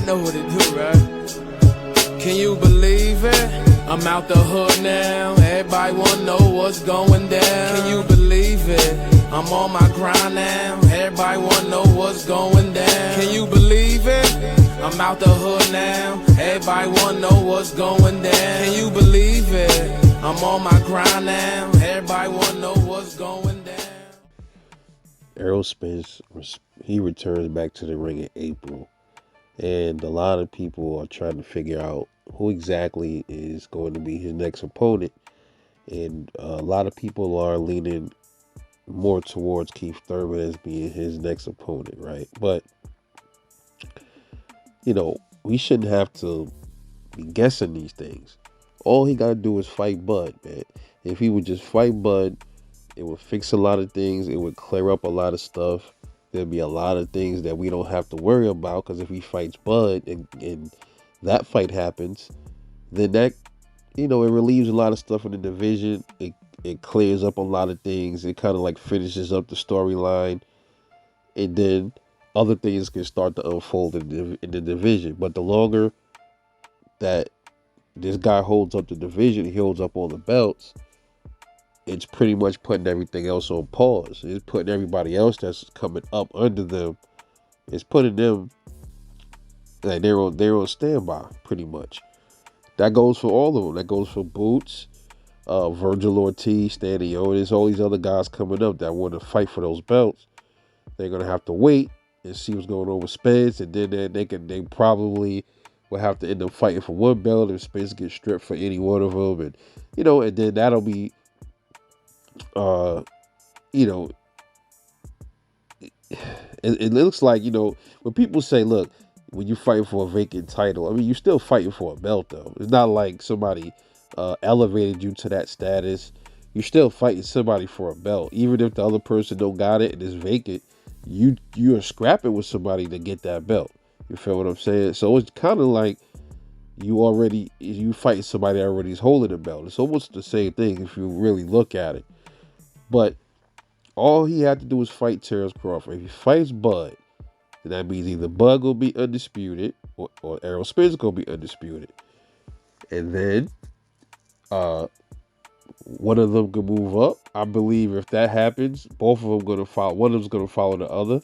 know what it do, right? Can you believe it? I'm out the hood now, everybody wanna know what's going down. Can you believe it? I'm on my grind now, everybody wanna know what's going down. Can you believe it? I'm out the hood now, everybody wanna know what's going down. Can you believe it? I'm on my grind now, everybody wanna know what's going down. Errol Spence, he returns back to the ring in April. And a lot of people are trying to figure out who exactly is going to be his next opponent. And a lot of people are leaning more towards Keith Thurman as being his next opponent, right? But, we shouldn't have to be guessing these things. All he got to do is fight Bud, man. If he would just fight Bud, it would fix a lot of things. It would clear up a lot of stuff. There'll be a lot of things that we don't have to worry about, because if he fights Bud and that fight happens, then that, it relieves a lot of stuff in the division. It clears up a lot of things. It kind of like finishes up the storyline, and then other things can start to unfold in the division. But the longer that this guy holds up the division, he holds up all the belts, it's pretty much putting everything else on pause. It's putting everybody else that's coming up under them, it's putting them like they're on standby, pretty much. That goes for all of them. That goes for Boots, Virgil Ortiz, Stanley Otis, all these other guys coming up that want to fight for those belts. They're gonna have to wait and see what's going on with Spence, and then they probably will have to end up fighting for one belt if Spence gets stripped for any one of them, and and then that'll be it looks like, when people say, look, when you fight for a vacant title, I mean, you're still fighting for a belt, though. It's not like somebody elevated you to that status. You're still fighting somebody for a belt. Even if the other person don't got it and it's vacant, you're scrapping with somebody to get that belt. You feel what I'm saying? So it's kind of like you fighting somebody that already is holding a belt. It's almost the same thing if you really look at it. But all he had to do was fight Terence Crawford. If he fights Bud, then that means either Bud will be undisputed or Errol Spence going to be undisputed. And then one of them can move up. I believe if that happens, both of them going to follow. One of them's going to follow the other.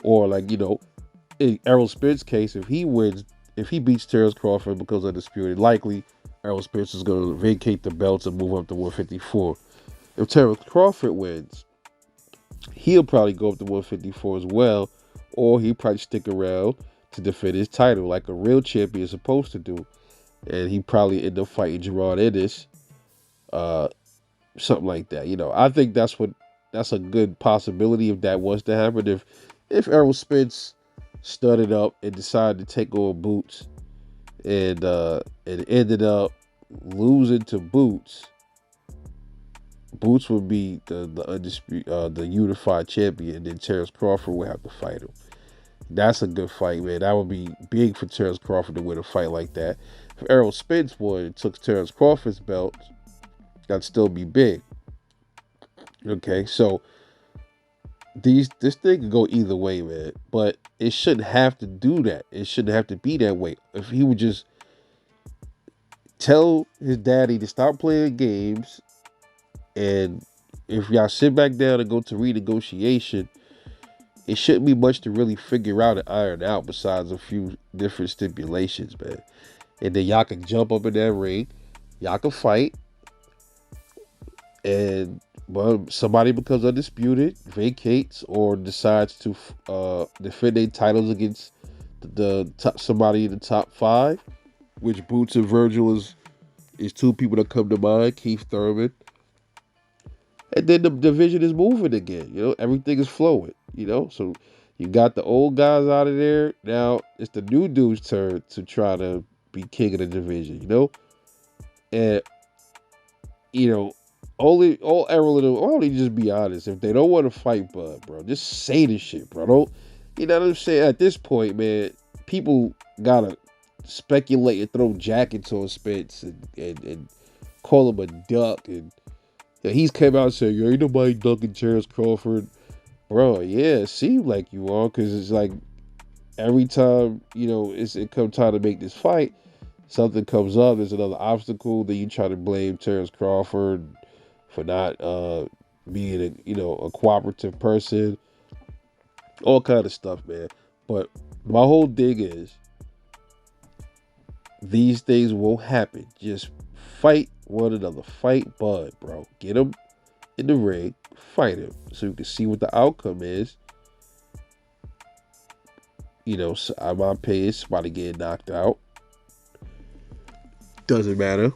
Or in Errol Spence's case, if he wins, if he beats Terence Crawford and becomes undisputed, likely Errol Spence is going to vacate the belts and move up to 154. If Terence Crawford wins, he'll probably go up to 154 as well, or he'll probably stick around to defend his title like a real champion is supposed to do. And he probably end up fighting Gerard Ennis, something like that. I think that's a good possibility if that was to happen. If Errol Spence studded up and decided to take on Boots and ended up losing to Boots would be the undisputed, the unified champion, and then Terence Crawford would have to fight him. That's a good fight, man. That would be big for Terence Crawford to win a fight like that. If Errol Spence won and took Terence Crawford's belt, that'd still be big. Okay, so this thing could go either way, man. But it shouldn't have to do that. It shouldn't have to be that way. If he would just tell his daddy to stop playing games, and if y'all sit back down and go to renegotiation, it shouldn't be much to really figure out and iron out besides a few different stipulations, man. And then y'all can jump up in that ring, y'all can fight, and somebody becomes undisputed, vacates, or decides to defend their titles against somebody in the top 5, which Boots and Virgil is two people that come to mind, Keith Thurman. And then the division is moving again. Everything is flowing. So you got the old guys out of there. Now it's the new dude's turn to try to be king of the division. And all Errol and them, only just be honest. If they don't want to fight Bud, bro, just say the shit, bro. Don't, you know what I'm saying? At this point, man, people gotta speculate and throw jackets on Spence and call him a duck, and he's came out and said, "Yo, ain't nobody ducking Terence Crawford." Bro, yeah, it seems like you are, because it's like every time, it comes time to make this fight, something comes up, there's another obstacle, then you try to blame Terence Crawford for not being a cooperative person, all kind of stuff, man. But my whole thing is these things won't happen. Just fight one another. Fight Bud, bro. Get him in the ring. Fight him so you can see what the outcome is. So in my opinion, somebody getting knocked out. Doesn't matter.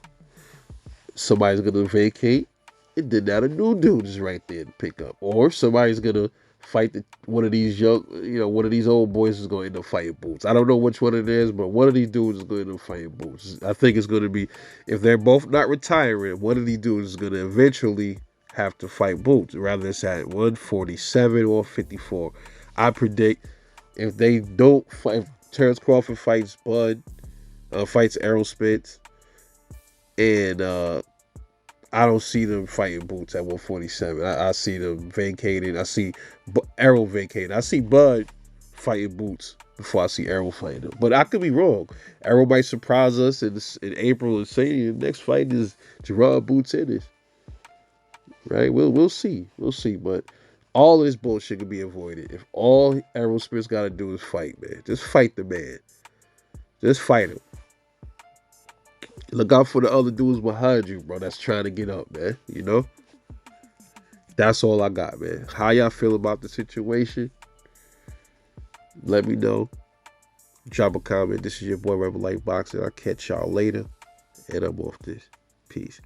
Somebody's gonna vacate, and then now the new dude is right there to pick up. Or somebody's gonna fight one of these one of these old boys is gonna end up fighting Boots. I don't know which one it is, but one of these dudes is gonna end up fighting Boots. I think it's gonna be, if they're both not retiring, one of these dudes is gonna eventually have to fight Boots. Rather it's at 147 or 54. I predict if they don't fight, if Terence Crawford fights fights Errol Spence, and I don't see them fighting Boots at 147. I see them vacating. I see Errol vacating. I see Bud fighting Boots before I see Errol fighting him. But I could be wrong. Errol might surprise us in April and say the next fight is Gerard Boots Ennis. Right? We'll see. We'll see. But all of this bullshit can be avoided if all Errol Spence got to do is fight, man. Just fight the man. Just fight him. Look out for the other dudes behind you, bro. That's trying to get up, man. That's all I got, man. How y'all feel about the situation? Let me know. Drop a comment. This is your boy Rebel Light Boxing. I'll catch y'all later. And I'm off this. Peace.